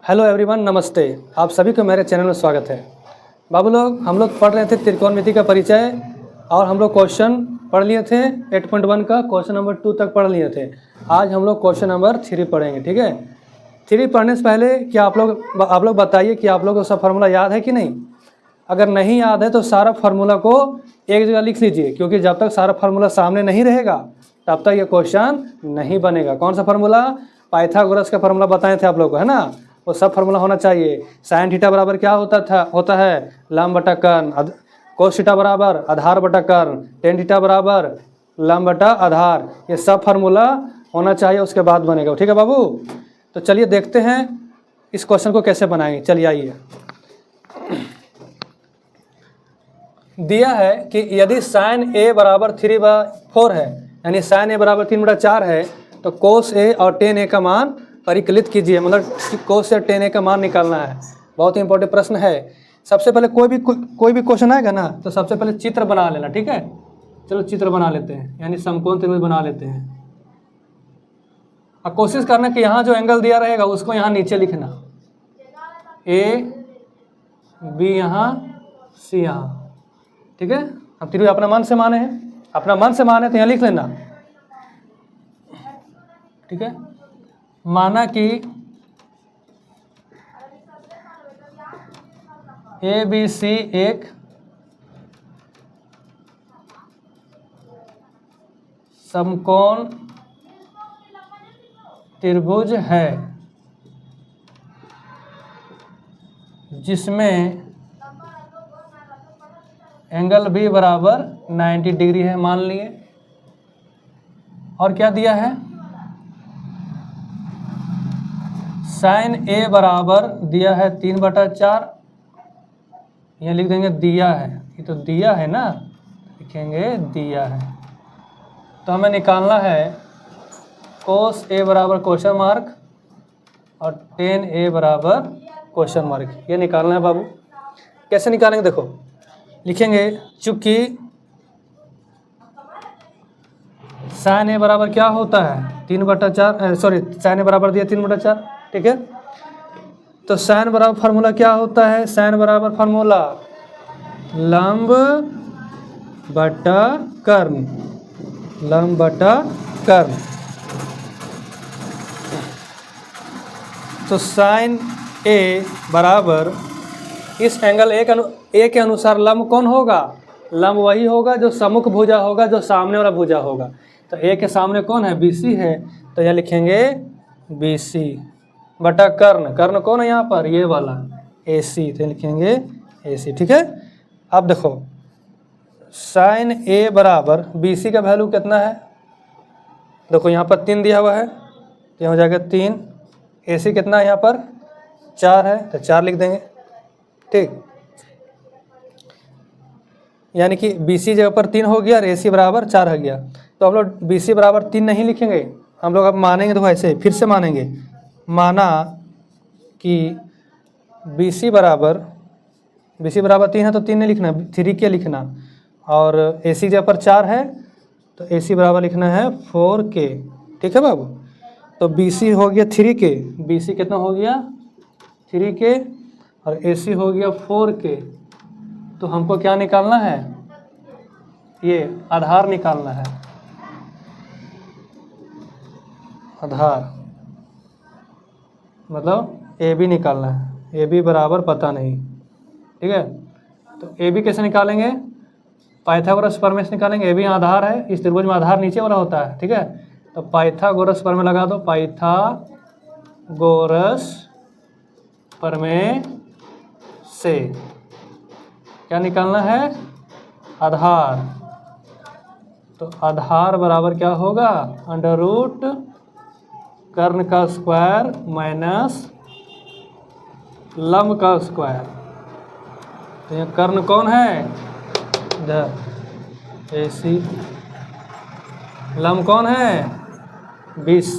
Hello everyone, नमस्ते। आप सभी को मेरे चैनल में स्वागत है। बाबू लोग, हम लोग पढ़ रहे थे त्रिकोणमिति का परिचय और हम लोग क्वेश्चन पढ़ लिए थे 8.1 का क्वेश्चन नंबर 2 तक पढ़ लिए थे। आज हम लोग क्वेश्चन नंबर 3 पढ़ेंगे, ठीक है। 3 पढ़ने से पहले क्या आप लोग बताइए कि आप लोगों को सब फार्मूला याद है कि नहीं। अगर नहीं याद है तो सारा फार्मूला को एक जगह लिख लीजिए, क्योंकि जब तक सारा फार्मूला सामने नहीं रहेगा तब तक ये क्वेश्चन नहीं बनेगा। कौन सा फार्मूला? पाइथागोरस का फार्मूला बताए थे आप लोग को, है ना। वो सब फार्मूला होना चाहिए। साइन थीटा बराबर क्या होता है लंब बटा कर्ण। कोस थीटा बराबर आधार बटा कर्ण। टेन थीटा बराबर लंब बटा आधार। ये सब फार्मूला होना चाहिए, उसके बाद बनेगा, ठीक है बाबू। तो चलिए देखते हैं इस क्वेश्चन को कैसे बनाएंगे। चलिए आइए। दिया है कि यदि साइन ए बराबर 3/4 है, यानी साइन ए बराबर 3/4 है, तो कोस ए और टेन ए का मान परिकलित कीजिए। मतलब कोस से टेन ए का मान निकालना है। बहुत ही इंपॉर्टेंट प्रश्न है। सबसे पहले कोई भी क्वेश्चन आएगा ना, तो सबसे पहले चित्र बना लेना, ठीक है। चलो चित्र बना लेते हैं, यानी समकोण त्रिभुज बना लेते हैं। और कोशिश करना कि यहाँ जो एंगल दिया रहेगा उसको यहाँ नीचे लिखना, ए बी यहाँ सी यहाँ, ठीक है। अब त्रिभुज अपना मन से माने हैं, अपना मन से माने तो यहाँ लिख लेना, ठीक है। माना कि ए बी सी एक समकोण त्रिभुज है जिसमें एंगल बी बराबर 90 डिग्री है, मान लिए। और क्या दिया है? साइन ए बराबर दिया है 3/4। यहाँ लिख देंगे दिया है, ये तो दिया है ना, लिखेंगे दिया है। तो हमें निकालना है कोस ए बराबर क्वेश्चन मार्क और टेन ए बराबर क्वेश्चन मार्क। ये निकालना है बाबू। कैसे निकालेंगे देखो, लिखेंगे चूंकि साइन ए बराबर क्या होता है 3/4, सॉरी साइन ए बराबर दिया 3/4, ठीक है। तो साइन बराबर फार्मूला क्या होता है? साइन बराबर फार्मूला लंब बटा कर्ण, लंब बटा कर्ण। तो साइन ए बराबर इस एंगल ए के अनुसार लंब कौन होगा? लंब वही होगा जो सम्मुख भुजा होगा, जो सामने वाला भुजा होगा। तो ए के सामने कौन है? बीसी है। तो यह लिखेंगे बीसी बटा कर्ण। कर्ण कौन है यहाँ पर? ये वाला AC। तो लिखेंगे AC, ठीक है। अब देखो साइन ए बराबर BC का वैल्यू कितना है? देखो यहाँ पर 3 दिया हुआ है, तो यहाँ हो जाएगा 3। AC कितना है यहाँ पर? 4 है, तो 4 लिख देंगे, ठीक। यानी कि BC जगह पर 3 हो गया और AC बराबर 4 हो गया। तो हम लोग BC बराबर 3 नहीं लिखेंगे, हम लोग अब मानेंगे। देखो ऐसे फिर से मानेंगे। माना कि BC बराबर 3 है, तो 3 नहीं लिखना, 3K लिखना। और AC जगह पर 4 है, तो AC बराबर लिखना है 4K, ठीक है बाबू। तो BC हो गया 3K। BC कितना हो गया? 3K और AC हो गया 4K। तो हमको क्या निकालना है? ये आधार निकालना है, आधार मतलब AB निकालना है। AB बराबर पता नहीं, ठीक है। तो AB कैसे निकालेंगे? पाइथागोरस प्रमेय से निकालेंगे। AB आधार है, इस त्रिभुज में आधार नीचे वाला होता है, ठीक है। तो पाइथागोरस प्रमेय लगा दो। पाइथागोरस प्रमेय से क्या निकालना है? आधार। तो आधार बराबर क्या होगा? अंडर रूट कर्ण का स्क्वायर माइनस लंब का स्क्वायर। तो यहाँ कर्ण कौन है? इधर AC। लंब कौन है? BC।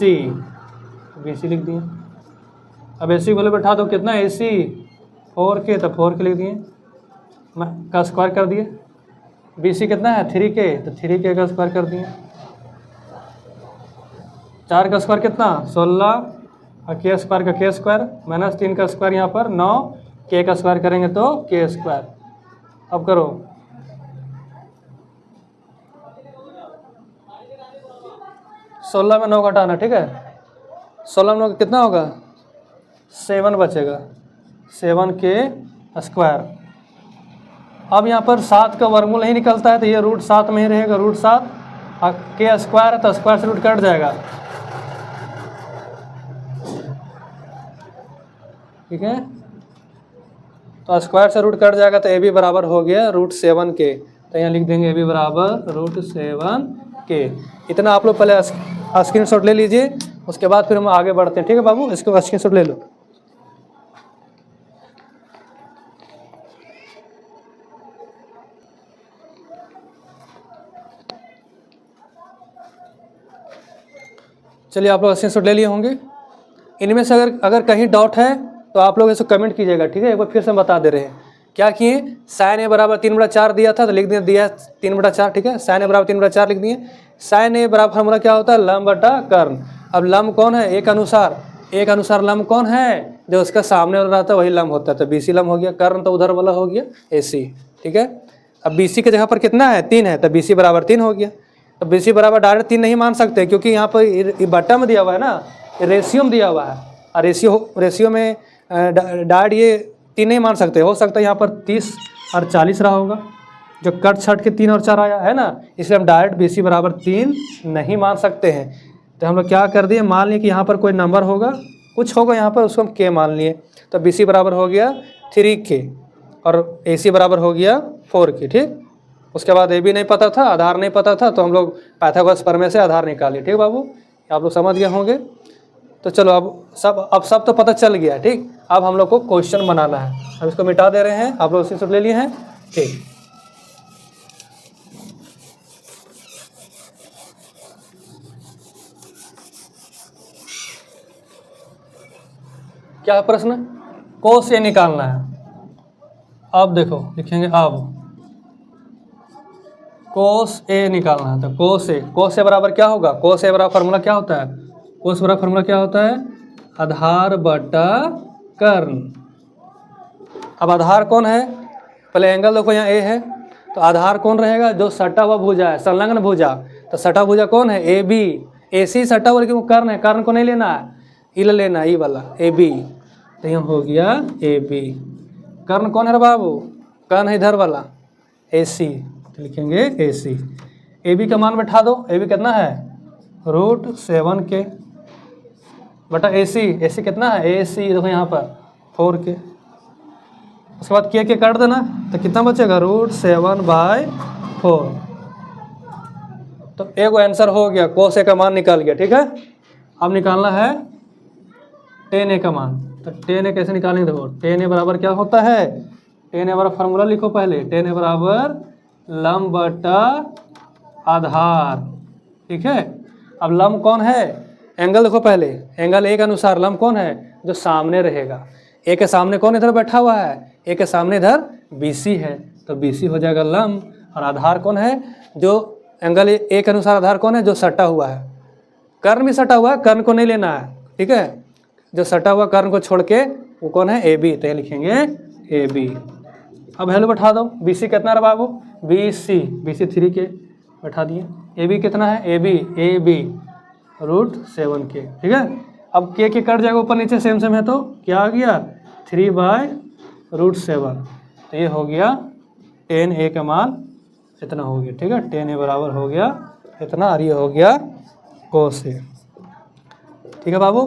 BC लिख दिए। अब AC बोले बैठा दो, कितना AC? 4K, तो 4K लिख दिए, का स्क्वायर कर दिए। BC कितना है? 3K, तो 3K का स्क्वायर कर दिए। 4 का स्क्वायर कितना? 16 और के स्क्वायर का के स्क्वायर माइनस 3 का स्क्वायर यहाँ पर 9, के का स्क्वायर करेंगे तो के स्क्वायर। अब करो 16 में 9 घटाना, ठीक है। 16 में 9 कितना होगा 7 बचेगा, 7 के स्क्वायर। अब यहाँ पर 7 का वर्गमूल नहीं निकलता है तो ये √7 में ही रहेगा, √7 और के स्क्वायर है तो स्क्वायर से रूट कट जाएगा, ठीक है। तो स्क्वायर से रूट कट जाएगा तो ए बी बराबर हो गया √7 के। तो यहाँ लिख देंगे ए बी बराबर √7 के। इतना आप लोग पहले स्क्रीनशॉट ले लीजिए, उसके बाद फिर हम आगे बढ़ते हैं, ठीक है बाबू। इसको स्क्रीनशॉट ले लो। चलिए आप लोग स्क्रीनशॉट ले लिए होंगे। इनमें से अगर कहीं डाउट है तो आप लोग इसको कमेंट कीजिएगा, ठीक है। एक बार फिर से हम बता दे रहे हैं क्या किए। साइन ए बराबर 3/4 दिया था तो लिख दिया 3/4, ठीक है। साइन ए बराबर 3/4 लिख दिए। साइन ए बराबर फार्मूला क्या होता है, लंब बटा कर्ण। अब लंब कौन है, एक अनुसार लंब कौन है, जो उसका सामने वाला रहता है वही लंब होता है। तो BC लंब हो गया, कर्ण तो उधर वाला हो गया AC, ठीक है। अब BC की जगह पर कितना है 3 है तो BC बराबर 3 हो गया। तो BC बराबर डायरेक्ट 3 नहीं मान सकते क्योंकि यहाँ पर बट्टा में दिया हुआ है ना, रेशियो में दिया हुआ है। और रेशियो में डायरेक्ट ये 3 नहीं मान सकते। हो सकता है यहाँ पर 30 और 40 रहा होगा, जो कट छट के 3 और 4 आया है ना, इसलिए हम डायरेक्ट BC बराबर 3 नहीं मान सकते हैं। तो हम लोग क्या कर दिए, मान लिए कि यहाँ पर कोई नंबर होगा, कुछ होगा यहाँ पर, उसको हम K मान लिए। तो BC बराबर हो गया 3K और AC बराबर हो गया 4K, ठीक। उसके बाद AB नहीं पता था, आधार नहीं पता था, तो हम लोग पाइथागोरस प्रमेय से आधार निकालिए, ठीक बाबू। आप लोग समझ गए होंगे। तो चलो अब सब तो पता चल गया, ठीक। अब हम लोग को क्वेश्चन बनाना है। हम इसको मिटा दे रहे हैं, आप लोग स्क्रीनशॉट ले लिए हैं, ठीक। क्या प्रश्न, कोस ए निकालना है। अब देखो लिखेंगे, अब कोस ए निकालना है। तो कोस ए बराबर क्या होगा, कोस ए बराबर फार्मूला क्या होता है, कोस बराबर फार्मूला क्या होता है, आधार बटा कर्ण। अब आधार कौन है, पहले एंगल देखो, यहाँ ए है तो आधार कौन रहेगा, जो सटा हुआ भुजा है, संलग्न भुजा। तो सटा भुजा कौन है, AB। AC सटा हुआ लेकिन कर्ण है, कर्ण को नहीं लेना है, इल लेना है, ई वाला AB। तो यहाँ हो गया AB। कर्ण कौन है बाबू, कर्ण है इधर वाला AC, तो लिखेंगे AC। AB का मान बैठा दो, AB कितना है √7K बटा AC कितना है, AC देखो यहाँ पर 4K। उसके बाद के काट देना तो कितना बचेगा, √7/4। तो एक आंसर हो गया, कोस ए का मान निकाल गया, ठीक है। अब निकालना है tan A का मान। तो tan A कैसे निकालेंगे, देखो tan A बराबर क्या होता है, tan A बराबर फार्मूला लिखो पहले, tan A बराबर लंब बटा आधार, ठीक है। अब लंब कौन है, एंगल देखो पहले, एंगल ए के अनुसार लंब कौन है, जो सामने रहेगा। ए के सामने कौन इधर बैठा हुआ है, ए के सामने इधर BC है, तो BC हो जाएगा लंब। और आधार कौन है, जो एंगल ए के अनुसार आधार कौन है, जो सटा हुआ है। कर्ण भी सटा हुआ है, कर्ण को नहीं लेना है, ठीक है। जो सटा हुआ कर्ण को छोड़ के वो कौन है, AB। तो लिखेंगे AB। अब वैल्यू बैठा दो, BC कितना रहा बाबू, BC 3K बैठा दिए। AB कितना है, AB √7K, ठीक है। अब के कट जाएगा ऊपर नीचे, सेम है, तो क्या आ गया 3/√7। तो ये हो गया tan A का मान इतना हो गया, ठीक है। tan A बराबर हो गया इतना, और ये हो गया कोस A, ठीक है बाबू।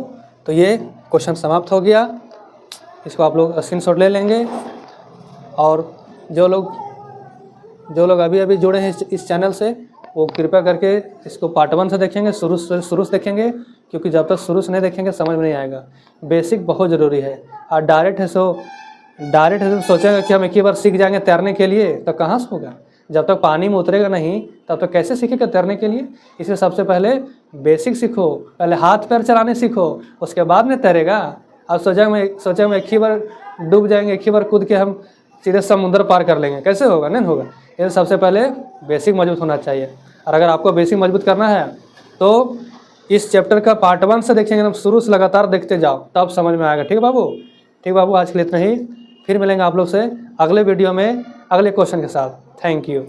तो ये क्वेश्चन समाप्त हो गया। इसको आप लोग स्क्रीनशॉट ले लेंगे। और जो लोग अभी जुड़े हैं इस चैनल से, वो कृपया करके इसको पार्ट 1 से देखेंगे, शुरू से देखेंगे, क्योंकि जब तक शुरू से नहीं देखेंगे समझ में नहीं आएगा। बेसिक बहुत ज़रूरी है। और डायरेक्ट है तो सोचेंगे कि हम एक ही बार सीख जाएंगे तैरने के लिए, तो कहाँ से होगा। जब तक पानी में उतरेगा नहीं तब तक कैसे सीखेगा तैरने के लिए। इसलिए सबसे पहले बेसिक सीखो, पहले हाथ पैर चलाने सीखो, उसके बाद में तैरेगा। अब सोचेंगे एक ही बार डूब जाएंगे, एक ही बार कूद के हम सीधे समुद्र पार कर लेंगे, कैसे होगा, नहीं होगा। ये सबसे पहले बेसिक मजबूत होना चाहिए। और अगर आपको बेसिक मजबूत करना है तो इस चैप्टर का पार्ट 1 से देखेंगे, एकदम शुरू से लगातार देखते जाओ, तब समझ में आएगा। ठीक है बाबू? ठीक बाबू, आज के लिए इतना ही। फिर मिलेंगे आप लोग से अगले वीडियो में अगले क्वेश्चन के साथ। Thank you.